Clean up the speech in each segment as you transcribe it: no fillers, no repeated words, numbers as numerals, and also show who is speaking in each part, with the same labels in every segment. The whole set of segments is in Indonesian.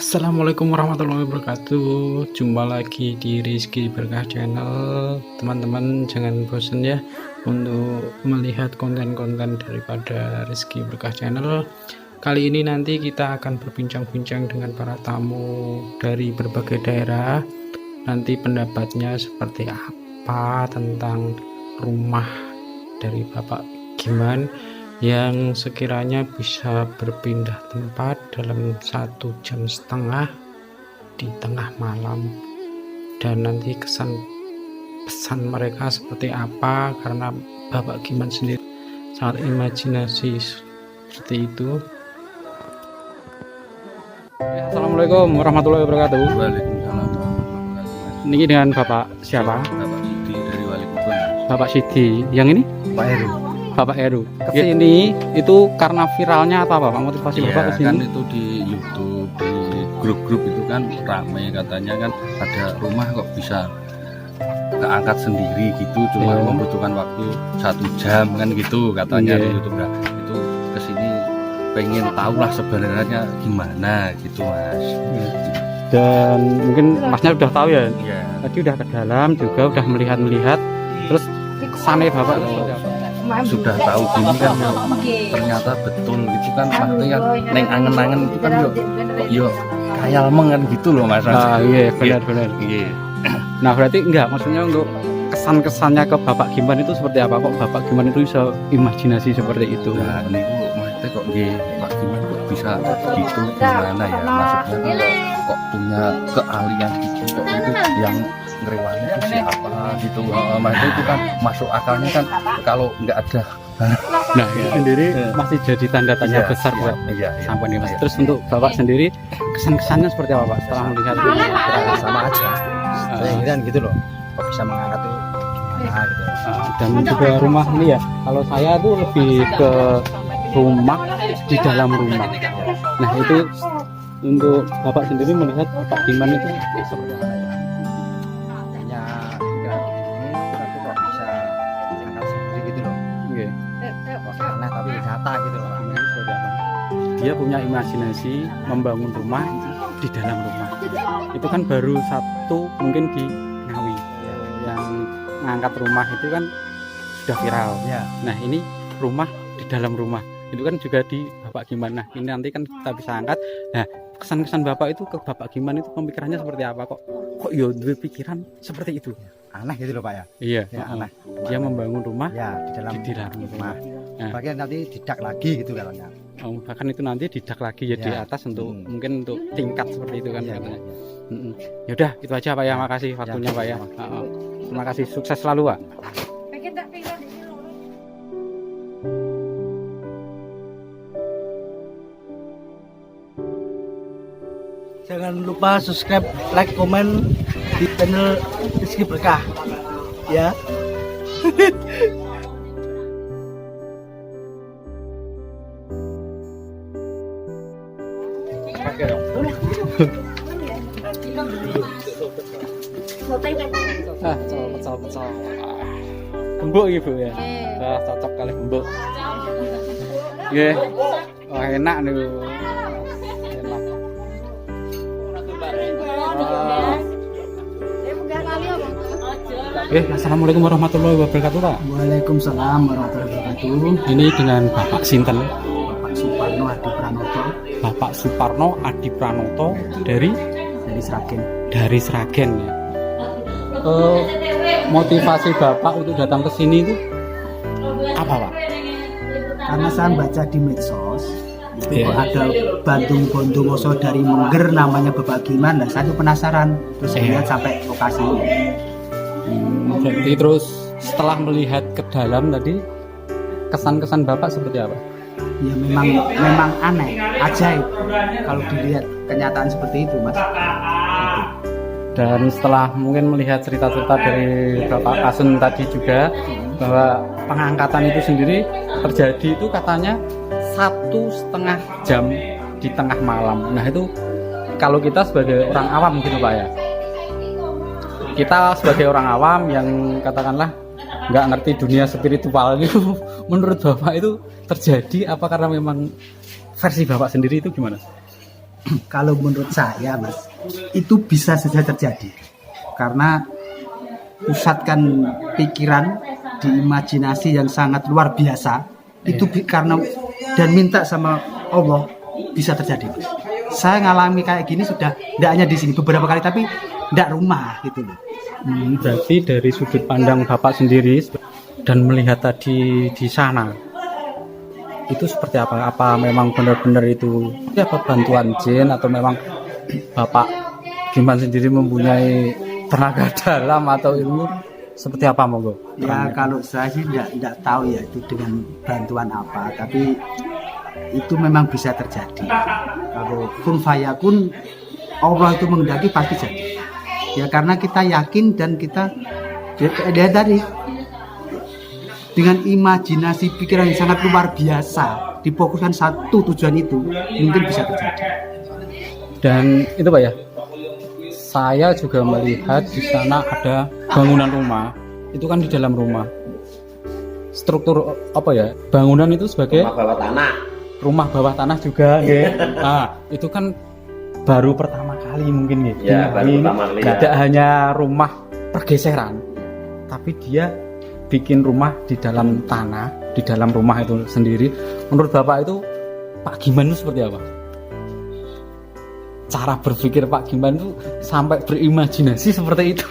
Speaker 1: Assalamualaikum warahmatullahi wabarakatuh. Jumpa lagi di Rizky Berkah Channel. Teman-teman jangan bosan ya untuk melihat konten-konten daripada Rizky Berkah Channel. Kali ini nanti kita akan berbincang-bincang dengan para tamu dari berbagai daerah. Nanti pendapatnya seperti apa tentang rumah dari Bapak Giman yang sekiranya bisa berpindah tempat dalam 1,5 jam di tengah malam, dan nanti kesan pesan mereka seperti apa, karena Bapak Giman sendiri sangat imajinasi seperti itu. Assalamualaikum warahmatullahi wabarakatuh.
Speaker 2: Waalaikumsalam warahmatullahi wabarakatuh.
Speaker 1: Ini dengan Bapak siapa?
Speaker 2: Bapak Sidi dari Wali Kubon.
Speaker 1: Bapak Sidi. Yang ini
Speaker 2: Pak Heru.
Speaker 1: Bapak Heru. Kesini itu karena viralnya apa Bapak? Motivasi Bapak kesini?
Speaker 2: Kan itu di YouTube, di grup-grup itu kan ramai, katanya kan ada rumah kok bisa keangkat sendiri gitu, cuma membutuhkan waktu 1 jam kan gitu katanya di YouTube. Nah, itu kesini pengen tahu lah sebenarnya gimana gitu Mas.
Speaker 1: Dan mungkin Masnya udah tahu ya.
Speaker 2: Iya.
Speaker 1: Tadi udah ke dalam juga, udah melihat-melihat. Terus kesannya Bapak itu seperti apa?
Speaker 2: Sudah tahu gini kan ya, ternyata betul gitu kan, maksudnya kan neng angen-angen itu kan yo kayal mengen gitu loh Mas.
Speaker 1: Iya benar-benar.
Speaker 2: Iya.
Speaker 1: Nah berarti enggak, maksudnya untuk kesan-kesannya ke Bapak Giman itu seperti apa? Kok Bapak Giman itu bisa imajinasi seperti itu?
Speaker 2: Nah ini maksudnya kok Pak Giman kok bisa gitu, gimana ya, maksudnya kok punya keahlian gitu, kok itu yang ngerewangi itu siapa gitu. Maksudnya itu kan masuk akalnya kan kalau nggak ada.
Speaker 1: Nah itu sendiri masih jadi tanda tanya besar buat sampai nih Mas. Terus untuk Bapak sendiri kesan-kesannya seperti apa Pak setelah melihat itu?
Speaker 3: Sama aja. Saya kan gitu loh, kok bisa mengangkat tuh gimana gitu.
Speaker 1: Dan juga rumah ini ya, kalau saya tuh lebih ke rumah di dalam rumah. Nah itu untuk Bapak sendiri melihat Bapak Giman itu seperti apa ya?
Speaker 3: Hanya tinggal ini tapi kok bisa diangkat sendiri gitu loh.
Speaker 1: Oke.
Speaker 3: Kok aneh tapi nyata gitu loh.
Speaker 1: Ini seperti apa? Dia punya imajinasi membangun rumah di dalam rumah. Itu kan baru satu mungkin di Ngawi yang ngangkat rumah itu kan sudah viral.
Speaker 3: Ya.
Speaker 1: Nah ini rumah di dalam rumah itu kan juga di Bapak Giman. Nah ini nanti kan kita bisa angkat. Nah kesan-kesan Bapak itu ke Bapak Giman itu pemikirannya seperti apa, kok ya dua pikiran seperti itu?
Speaker 3: Aneh gitu loh Pak ya.
Speaker 1: Iya.
Speaker 3: Ya, aneh.
Speaker 1: Dia membangun rumah
Speaker 3: Ya di dalam
Speaker 1: rumah. Nah.
Speaker 3: Bagian nanti didak lagi gitu katanya.
Speaker 1: Bahkan itu nanti didak lagi ya, di atas untuk mungkin untuk tingkat seperti itu kan katanya. Yaudah itu aja Pak ya, makasih waktunya Pak ya. Terima kasih, sukses selalu Pak.
Speaker 4: Jangan lupa subscribe, like, komen di channel Rizky Berkah ya.
Speaker 1: Pecel. Gembuk ibu ya. Cocok kali gembuk. Nggih. Wah enak nih. Enak. Assalamualaikum warahmatullahi wabarakatuh Pak.
Speaker 4: Waalaikumsalam warahmatullahi wabarakatuh.
Speaker 1: Ini dengan Bapak Sinten?
Speaker 4: Bapak Suparno Adi Pranoto.
Speaker 1: Bapak Suparno Adi Pranoto dari
Speaker 4: Sragen.
Speaker 1: Dari Sragen ya. Motivasi Bapak untuk datang ke sini itu apa Pak?
Speaker 4: Karena saya baca di medsos itu kok ada Bandung Bondowoso dari Mengger namanya Bapak Giman. Nah saya tuh penasaran, terus saya lihat sampai lokasi.
Speaker 1: Jadi terus setelah melihat ke dalam tadi, kesan-kesan Bapak seperti apa?
Speaker 4: Ya memang aneh, ajaib kalau dilihat kenyataan seperti itu Mas.
Speaker 1: Dan setelah mungkin melihat cerita-cerita dari Bapak Kasun tadi juga, bahwa pengangkatan itu sendiri terjadi itu katanya 1,5 jam di tengah malam. Nah itu kalau kita sebagai orang awam gitu Pak ya, kita sebagai orang awam yang katakanlah nggak ngerti dunia spiritual itu, menurut Bapak itu terjadi apa karena memang versi Bapak sendiri itu gimana?
Speaker 4: Kalau menurut saya, Mas, itu bisa saja terjadi. Karena pusatkan pikiran di imajinasi yang sangat luar biasa, itu karena dan minta sama Allah bisa terjadi. Saya ngalami kayak gini sudah tidak hanya di sini beberapa kali, tapi tidak rumah gitu loh.
Speaker 1: Berarti dari sudut pandang Bapak sendiri dan melihat tadi di sana, itu seperti apa? Apa memang benar-benar itu apa bantuan jin atau memang Bapak Giman sendiri mempunyai tenaga dalam atau ilmu seperti apa, monggo?
Speaker 4: Ya kalau saya sih tidak tahu ya itu dengan bantuan apa, tapi itu memang bisa terjadi. Kalau kun fayakun, Allah itu menghendaki pasti jadi. Ya karena kita yakin dan kita dia tadi dengan imajinasi pikiran yang sangat luar biasa, difokuskan satu tujuan itu, mungkin bisa terjadi.
Speaker 1: Dan itu Pak ya, saya juga melihat di sana ada bangunan rumah, itu kan di dalam rumah. Struktur apa ya? Bangunan itu sebagai rumah bawah tanah juga, ya. Nah, itu kan baru pertama kali mungkin ya.
Speaker 5: Ya, baru pertama kali.
Speaker 1: Tidak hanya rumah pergeseran, tapi dia bikin rumah di dalam tanah, di dalam rumah itu sendiri. Menurut Bapak itu Pak Giman itu seperti apa? Cara berpikir Pak Giman itu sampai berimajinasi seperti itu.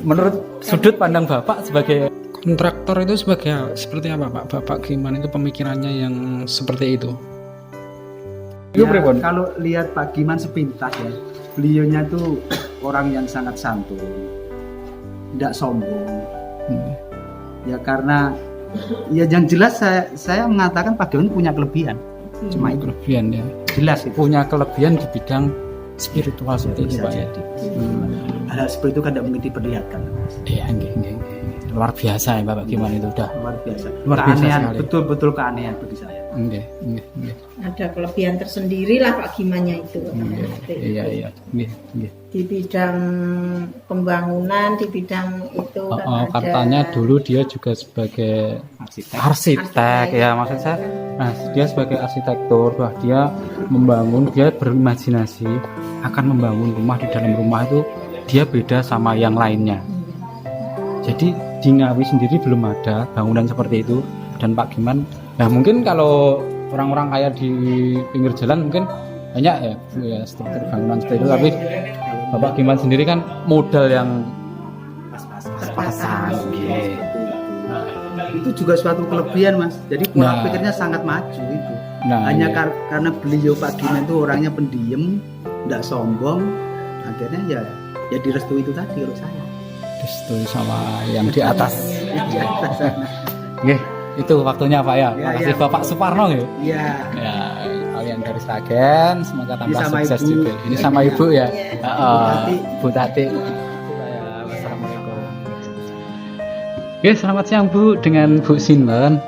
Speaker 1: Menurut sudut pandang Bapak sebagai kontraktor itu seperti apa Pak? Bapak Giman itu pemikirannya yang seperti itu.
Speaker 4: Ya, kalau lihat Pak Giman sepintas ya, beliaunya tuh orang yang sangat santun, tidak sombong. Ya karena ya yang jelas saya mengatakan Pak Giman punya kelebihan. Cuma itu
Speaker 1: Kelebihan ya.
Speaker 4: jelas itu.
Speaker 1: Punya kelebihan di bidang spiritual seperti itu
Speaker 4: Bisa
Speaker 1: Pak ya.
Speaker 4: jadi. Hal seperti itu kan tidak mungkin diperlihatkan.
Speaker 1: Iya, nggih. Luar biasa ya Bapak Giman itu udah.
Speaker 4: Luar biasa.
Speaker 1: Luar biasa
Speaker 4: Keanehan,
Speaker 1: sekali.
Speaker 4: betul-betul keanehan bagi saya.
Speaker 1: Nggih.
Speaker 6: Ada kelebihan tersendiri lah Pak Gimannya itu.
Speaker 1: Iya. Nggih.
Speaker 6: Di bidang pembangunan, di bidang itu kan ada.
Speaker 1: Katanya dulu dia juga sebagai arsitek ya, maksud saya. Nah, dia sebagai arsitektur, wah dia membangun, dia berimajinasi akan membangun rumah di dalam rumah itu dia beda sama yang lainnya. Jadi di Ngawi sendiri belum ada bangunan seperti itu, dan Pak Giman, nah mungkin kalau orang-orang kaya di pinggir jalan mungkin banyak ya struktur bangunan seperti itu, tapi Bapak Giman sendiri kan modal yang pas-pasan.
Speaker 4: Itu juga suatu kelebihan Mas. Jadi pola pikirnya sangat maju itu. Hanya karena beliau Pak Giman itu orangnya pendiam, tidak sombong, akhirnya ya direstui itu tadi kalau saya.
Speaker 1: Direstui sama yang di atas.
Speaker 4: Di atas sana.
Speaker 1: Nggih, itu waktunya Pak ya. Makasih
Speaker 4: ya.
Speaker 1: Bapak Suparno ya.
Speaker 4: Iya.
Speaker 1: Ya, kalian dari Sragen semoga tambah
Speaker 4: sama
Speaker 1: sukses
Speaker 4: Ibu.
Speaker 1: juga. Ini sama Ibu ya.
Speaker 4: Tati.
Speaker 1: Bu Tati. Wassalamualaikum. Oke, selamat siang Bu dengan Bu Sinten.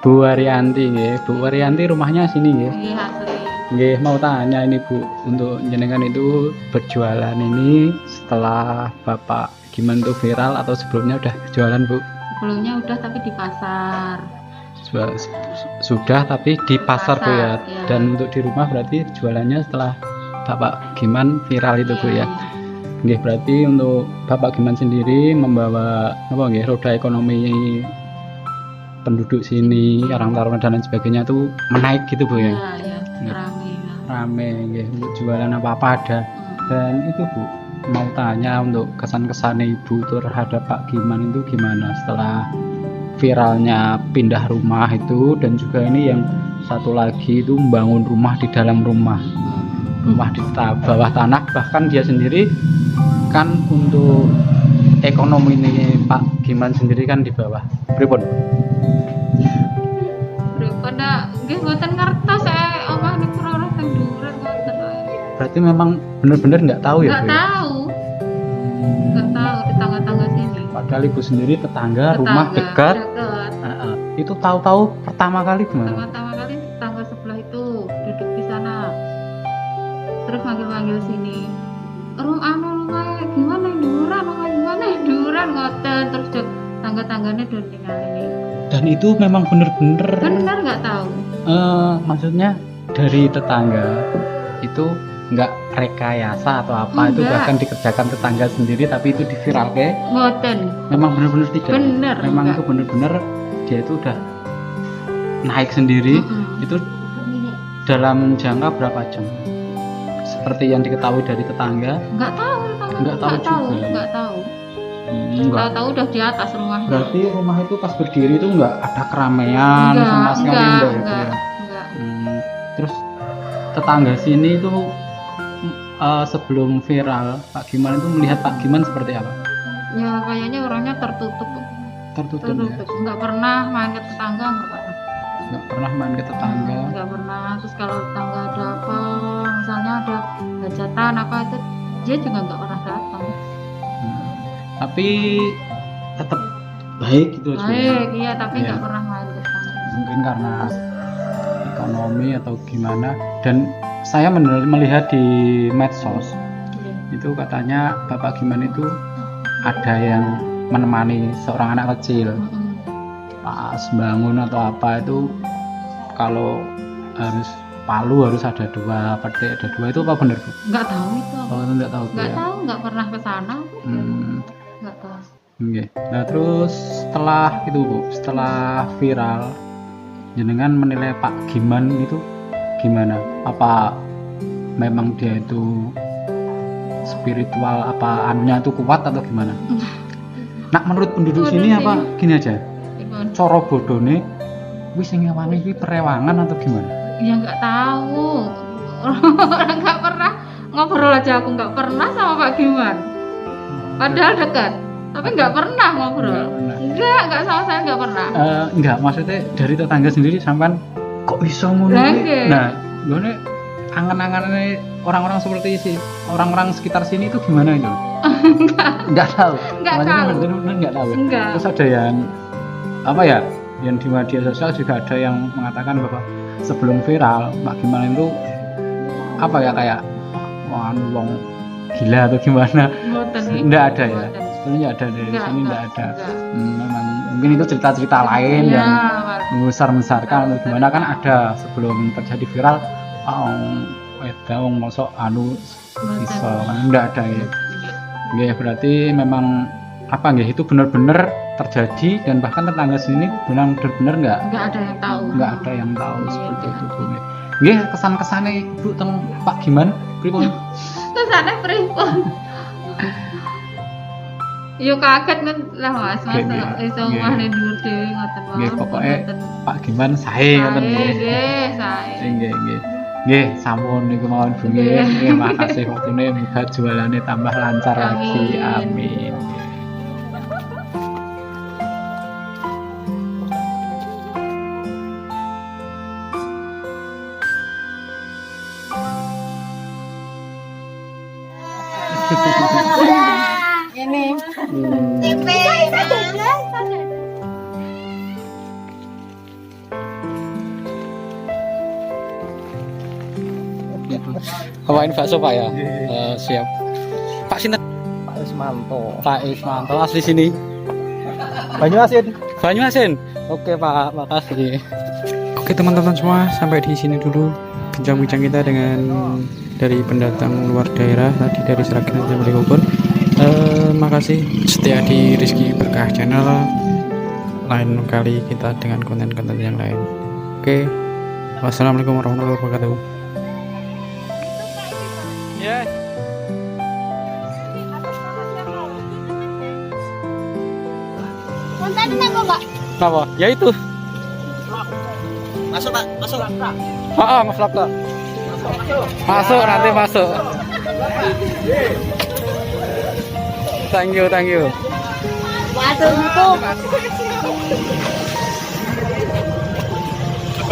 Speaker 1: Bu Warianti nggih. Bu Warianti rumahnya sini nggih. Nggih, mau tanya ini Bu, untuk jenengan itu berjualan ini setelah Bapak Giman itu viral atau sebelumnya udah jualan Bu?
Speaker 7: Sebelumnya udah tapi di pasar.
Speaker 1: Sudah tapi di pasar Bu ya.
Speaker 7: Ya.
Speaker 1: Dan untuk di rumah berarti jualannya setelah Bapak Giman viral itu Bu ya. Nggih, berarti untuk Bapak Giman sendiri membawa apa nggih roda ekonomi penduduk sini, Karang Taruna dan lain sebagainya tuh menaik gitu Bu ya.
Speaker 7: Ya,
Speaker 1: Rame nggih, untuk jualan apa-apa ada. Dan itu Bu, mau tanya untuk kesan-kesan Ibu terhadap Pak Giman itu gimana setelah viralnya pindah rumah itu, dan juga ini yang satu lagi itu membangun rumah di dalam rumah di bawah tanah, bahkan dia sendiri kan untuk ekonomi ini Pak Giman sendiri kan di bawah. Pripun?
Speaker 7: Pada nggih mboten ngertos saya omah niku ora teng dhuwur mboten.
Speaker 1: Berarti memang benar-benar nggak tahu ya
Speaker 7: Nggak
Speaker 1: Bu?
Speaker 7: tahu. Nggak tahu tetangga-tangga sini.
Speaker 1: Padahal Ibu sendiri tetangga rumah dekat. Itu tahu-tahu pertama kali gimana?
Speaker 7: Pertama kali tetangga sebelah itu duduk di sana. Terus manggil-manggil sini. Rumah gimana dhuwuran ngoten, terus tangga-tangganya do ningali.
Speaker 1: Dan itu memang benar-benar
Speaker 7: Benar nggak tahu.
Speaker 1: maksudnya dari tetangga itu nggak rekayasa atau apa, itu
Speaker 7: Enggak.
Speaker 1: bahkan dikerjakan tetangga sendiri tapi itu diviralke.
Speaker 7: Ngoten.
Speaker 1: Memang benar-benar tidak.
Speaker 7: Bener.
Speaker 1: Memang
Speaker 7: enggak.
Speaker 1: itu benar-benar dia itu udah naik sendiri.
Speaker 7: Mm-mm.
Speaker 1: Itu dalam jangka berapa jam? Seperti yang diketahui dari tetangga.
Speaker 7: Nggak tahu, tetangga
Speaker 1: Nggak tahu juga.
Speaker 7: nggak tahu.
Speaker 1: Enggak.
Speaker 7: Tahu-tahu udah di atas rumahnya.
Speaker 1: Berarti rumah itu pas berdiri itu nggak ada keramaian sama sekali enggak ya, Bu, ya?
Speaker 7: enggak.
Speaker 1: Terus tetangga sini itu sebelum viral Pak Giman itu melihat Pak Giman seperti apa?
Speaker 7: Ya kayaknya orangnya tertutup.
Speaker 1: Tertutup ya?
Speaker 7: Nggak pernah main ke tetangga, nggak pernah.
Speaker 1: Nggak pernah main ke tetangga.
Speaker 7: Nggak pernah. Terus kalau tetangga ada apa, misalnya ada hajatan apa itu, dia juga nggak pernah datang.
Speaker 1: Tapi tetap baik gitu aja.
Speaker 7: Baik, iya, tapi
Speaker 1: Iya.
Speaker 7: nggak pernah main ke tetangga.
Speaker 1: Mungkin karena ekonomi atau gimana. Dan saya melihat di medsos itu katanya Bapak Giman itu ada yang menemani seorang anak kecil pas bangun atau apa itu, kalau harus palu harus ada 2, petik ada 2, itu apa benar, Bu?
Speaker 7: Nggak tahu itu apa.
Speaker 1: Oh, itu nggak tahu, Bu,
Speaker 7: Nggak
Speaker 1: ya?
Speaker 7: tahu, nggak pernah ke sana. Nggak tahu.
Speaker 1: Oke. Nah terus setelah itu, Bu, setelah viral, jenengan menilai Pak Giman itu gimana? Apa memang dia itu spiritual, apa anunya itu kuat atau gimana? Nah menurut penduduk sini apa gini aja?
Speaker 7: Gimana?
Speaker 1: Coro bodone wis sing ngewani iki perewangan atau gimana?
Speaker 7: Ya nggak tahu. Orang nggak pernah ngobrol aja, aku nggak pernah sama Pak Giman. Padahal dekat, tapi nggak pernah ngobrol. Nggak sama saya nggak pernah.
Speaker 1: Enggak, maksudnya dari tetangga sendiri sampean kok bisa ngono
Speaker 7: Lah,
Speaker 1: iki?
Speaker 7: nggih.
Speaker 1: Nah, gone angan-angannya orang-orang seperti sini, orang-orang sekitar sini itu gimana itu? Enggak tahu.
Speaker 7: Nggak
Speaker 1: Maksudnya
Speaker 7: tahu.
Speaker 1: benar-benar enggak tahu.
Speaker 7: Enggak.
Speaker 1: Terus ada yang apa ya? Yang di media sosial juga ada yang mengatakan bahwa sebelum viral Pak Giman itu apa ya, kayak wong gila atau gimana?
Speaker 7: Ngoten nih.
Speaker 1: Enggak ada ya.
Speaker 7: Ngoten.
Speaker 1: Sebenarnya ada dari sini enggak ada.
Speaker 7: Enggak.
Speaker 1: Memang mungkin itu cerita-cerita lain
Speaker 7: Iya,
Speaker 1: yang
Speaker 7: Pak.
Speaker 1: membesar-besarkan atau gimana, kan ada sebelum terjadi viral. Wong mosok anu bisa kan enggak ada ya. Nggih, berarti memang apa nggih itu benar-benar terjadi, dan bahkan tetangga sini benar-benar enggak
Speaker 7: Nggak ada yang tahu.
Speaker 1: ada yang tahu
Speaker 7: Iya,
Speaker 1: seperti
Speaker 7: iya.
Speaker 1: itu, Bu. Nggih, kesan-kesane Ibu teng Pak Giman pripun?
Speaker 7: Kesana pripun? Yo kaget kan lah Mas,
Speaker 1: Nggih,
Speaker 7: iso
Speaker 1: nggih.
Speaker 7: omah ning dhuwur dhewe ngoten
Speaker 1: Nggih,
Speaker 7: mawon.
Speaker 1: pokoknya
Speaker 7: Ngoten.
Speaker 1: Pak Giman sae ngoten nggih.
Speaker 7: Nggih, sae.
Speaker 1: Nggih, nggih. Nggih, sampun niku mawon Bu nggih.
Speaker 7: Nggih.
Speaker 1: Nggih, makasih waktune, muga jualannya tambah lancar lagi.
Speaker 7: Amin.
Speaker 1: Amin.
Speaker 6: Ini
Speaker 1: Bawain bakso Pak ya? Siap. Pak sinten?
Speaker 3: Pak Ismanto.
Speaker 1: Pak Ismanto asli sini.
Speaker 3: Banyuasin.
Speaker 1: Banyuasin. Oke Pak, makasih. Oke teman-teman semua, sampai di sini dulu bincang-bincang kita dengan dari pendatang luar daerah tadi dari Sragen dan Malioboro. Makasih setia di Rizky Berkah Channel. Lain kali kita dengan konten-konten yang lain. Oke, wassalamualaikum warahmatullahi wabarakatuh. Yes. Apa? Ya itu.
Speaker 3: Masuk Pak, masuk.
Speaker 1: Ngevlog Pak. Masuk, nanti masuk. Thank you.
Speaker 6: masuk YouTube.